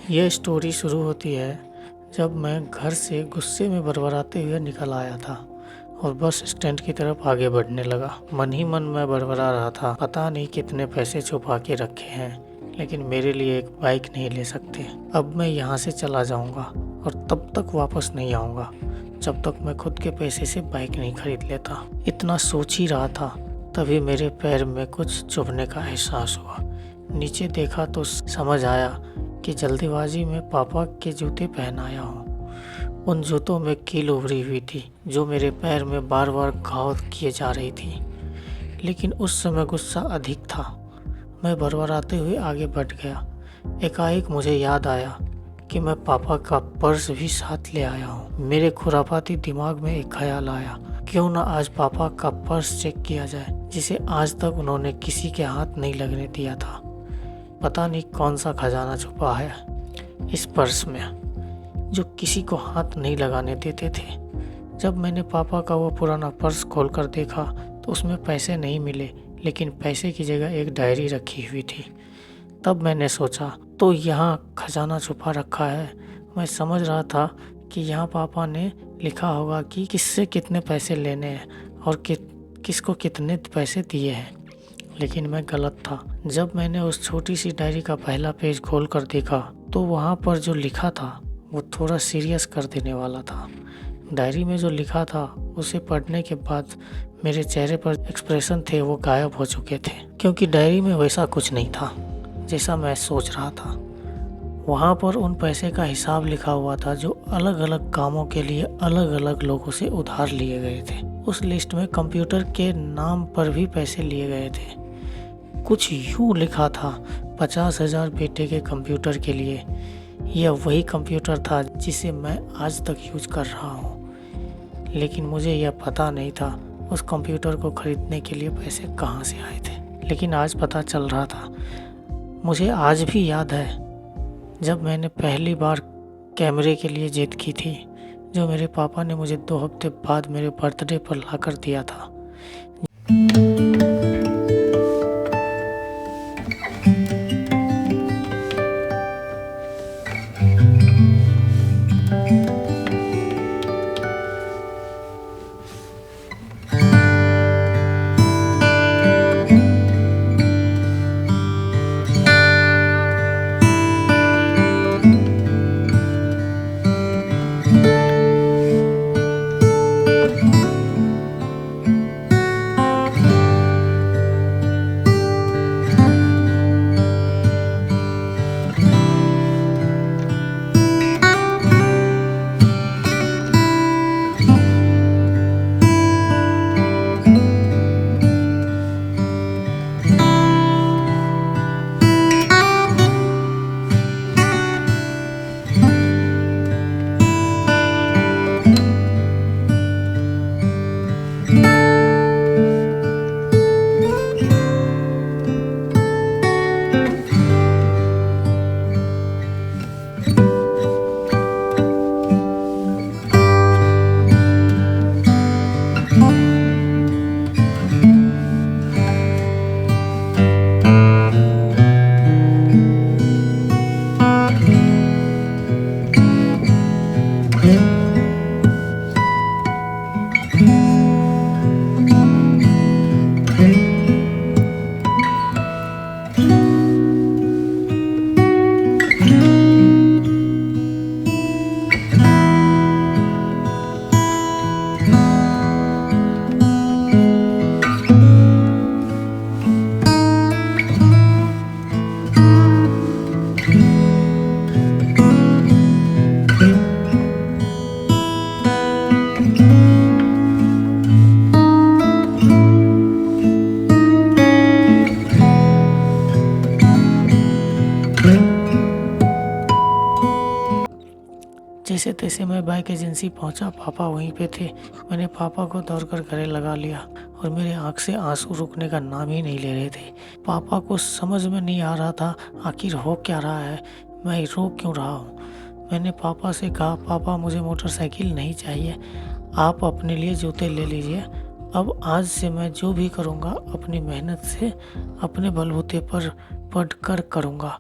ये स्टोरी शुरू होती है जब मैं घर से गुस्से में बड़बड़ाते हुए निकल आया था और बस स्टैंड की तरफ आगे बढ़ने लगा। मन ही मन मैं बड़बड़ा रहा था, पता नहीं कितने पैसे छुपा के रखे हैं, लेकिन मेरे लिए एक बाइक नहीं ले सकते। अब मैं यहाँ से चला जाऊँगा और तब तक वापस नहीं आऊँगा जब तक मैं खुद के पैसे से बाइक नहीं खरीद लेता। इतना सोच ही रहा था, तभी मेरे पैर में कुछ चुभने का एहसास हुआ। नीचे देखा तो समझ आया कि जल्दीबाजी में पापा के जूते पहन आया हूँ। उन जूतों में कील उभरी हुई थी जो मेरे पैर में बार बार घाव किए जा रही थी, लेकिन उस समय गुस्सा अधिक था। मैं बड़बड़ाते हुए आगे बढ़ गया। एकाएक मुझे याद आया कि मैं पापा का पर्स भी साथ ले आया हूँ। मेरे खुरापाती दिमाग में एक ख्याल आया, क्यों ना आज पापा का पर्स चेक किया जाए, जिसे आज तक उन्होंने किसी के हाथ नहीं लगने दिया था। पता नहीं कौन सा खजाना छुपा है इस पर्स में जो किसी को हाथ नहीं लगाने देते थे। जब मैंने पापा का वो पुराना पर्स खोलकर देखा तो उसमें पैसे नहीं मिले, लेकिन पैसे की जगह एक डायरी रखी हुई थी। तब मैंने सोचा, तो यहाँ खजाना छुपा रखा है। मैं समझ रहा था कि यहाँ पापा ने लिखा होगा कि किससे कितने पैसे लेने हैं और किसको कितने पैसे दिए हैं, लेकिन मैं गलत था। जब मैंने उस छोटी सी डायरी का पहला पेज खोलकर देखा तो वहाँ पर जो लिखा था वो थोड़ा सीरियस कर देने वाला था। डायरी में जो लिखा था उसे पढ़ने के बाद मेरे चेहरे पर एक्सप्रेशन थे वो गायब हो चुके थे, क्योंकि डायरी में वैसा कुछ नहीं था जैसा मैं सोच रहा था। वहाँ पर उन पैसे का हिसाब लिखा हुआ था जो अलग अलग कामों के लिए अलग अलग लोगों से उधार लिए गए थे। उस लिस्ट में कंप्यूटर के नाम पर भी पैसे लिए गए थे। कुछ यूँ लिखा था, 50,000 बेटे के कंप्यूटर के लिए। यह वही कंप्यूटर था जिसे मैं आज तक यूज कर रहा हूँ, लेकिन मुझे यह पता नहीं था उस कंप्यूटर को खरीदने के लिए पैसे कहाँ से आए थे। लेकिन आज पता चल रहा था। मुझे आज भी याद है जब मैंने पहली बार कैमरे के लिए जिद की थी, जो मेरे पापा ने मुझे 2 हफ्ते बाद मेरे बर्थडे पर ला कर दिया था। जैसे तैसे मैं बाइक एजेंसी पहुंचा। पापा वहीं पे थे। मैंने पापा को दौड़कर गले लगा लिया और मेरे आँख से आंसू रुकने का नाम ही नहीं ले रहे थे। पापा को समझ में नहीं आ रहा था आखिर हो क्या रहा है, मैं रो क्यों रहा हूँ। मैंने पापा से कहा, पापा मुझे मोटरसाइकिल नहीं चाहिए, आप अपने लिए जूते ले लीजिए। अब आज से मैं जो भी करूँगा अपनी मेहनत से अपने बलबूते पर पढ़ कर करूँगा।